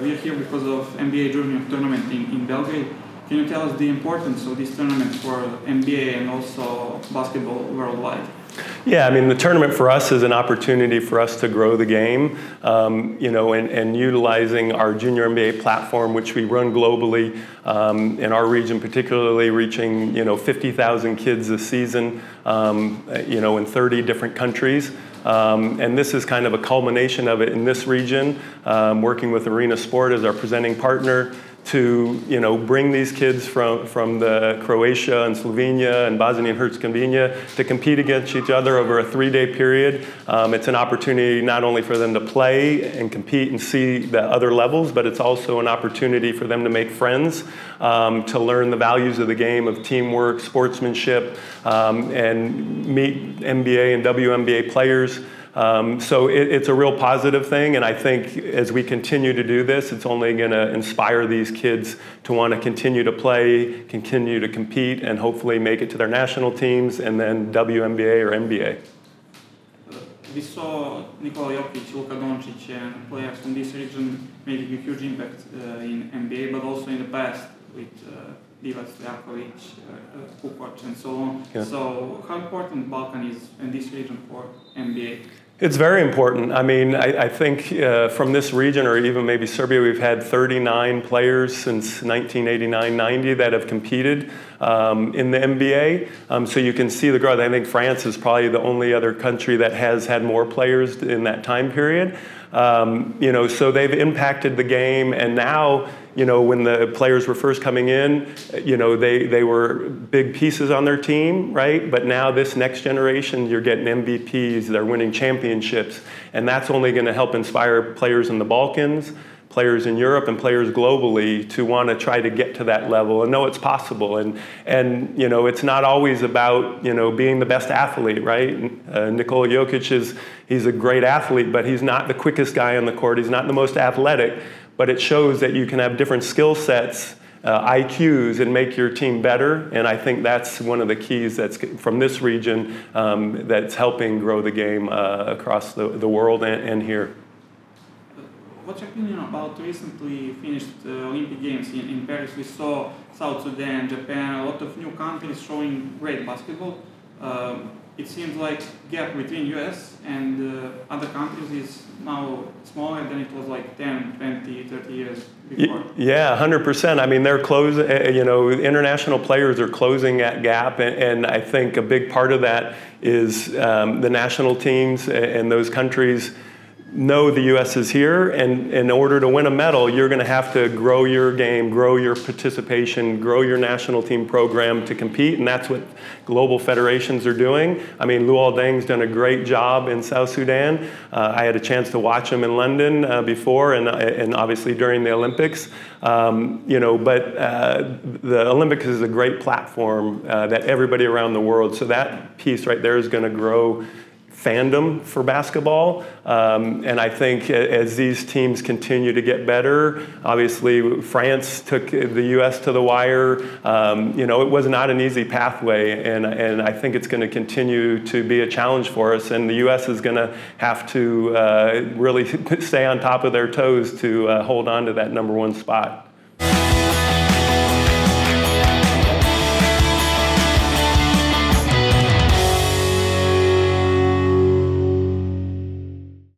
we are here because of NBA Junior tournament in Belgrade. Can you tell us the importance of this tournament for NBA and also basketball worldwide? Yeah, I mean, the tournament for us is an opportunity for us to grow the game, and utilizing our junior NBA platform, which we run globally, in our region particularly, reaching, 50,000 kids this season, in 30 different countries. And this is kind of a culmination of it in this region, working with Arena Sport as our presenting partner, to bring these kids from the Croatia and Slovenia and Bosnia and Herzegovina to compete against each other over a 3-day period. It's an opportunity not only for them to play and compete and see the other levels, but it's also an opportunity for them to make friends, to learn the values of the game of teamwork, sportsmanship, and meet NBA and WNBA players. So it's a real positive thing, and I think as we continue to do this, it's only going to inspire these kids to want to continue to play, continue to compete, and hopefully make it to their national teams and then WNBA or NBA. We saw Nikola Jokić, Luka Doncic, and players from this region making a huge impact in NBA, but also in the past with Jokić, Jokić, and so on. Yeah. So how important Balkan is in this region for NBA? It's very important. I mean, I think from this region, or even maybe Serbia, we've had 39 players since 1989-90 that have competed in the NBA. So you can see the growth. I think France is probably the only other country that has had more players in that time period. So they've impacted the game, and now, when the players were first coming in, they were big pieces on their team, right? But now this next generation, you're getting MVPs, they're winning championships, and that's only going to help inspire players in the Balkans, players in Europe, and players globally to want to try to get to that level and know it's possible. And it's not always about, being the best athlete, right? Nikola Jokić he's a great athlete, but he's not the quickest guy on the court. He's not the most athletic, but it shows that you can have different skill sets, IQs, and make your team better. And I think that's one of the keys that's from this region that's helping grow the game across the world and here. What's your opinion about recently finished Olympic Games in Paris? We saw South Sudan, Japan, a lot of new countries showing great basketball. It seems like gap between US and other countries is now smaller than it was like 10, 20, 30 years before. Yeah, 100%. I mean, they're closing, international players are closing that gap, and I think a big part of that is the national teams and those countries know the U.S. is here, and in order to win a medal, you're going to have to grow your game, grow your participation, grow your national team program to compete, and that's what global federations are doing. I mean, Luol Deng's done a great job in South Sudan. I had a chance to watch him in London before, and obviously during the Olympics. But the Olympics is a great platform that everybody around the world, so that piece right there is going to grow fandom for basketball, and I think as these teams continue to get better, obviously France took the U.S. to the wire. It was not an easy pathway, and I think it's going to continue to be a challenge for us, and the U.S. is going to have to really stay on top of their toes to hold on to that #1 spot.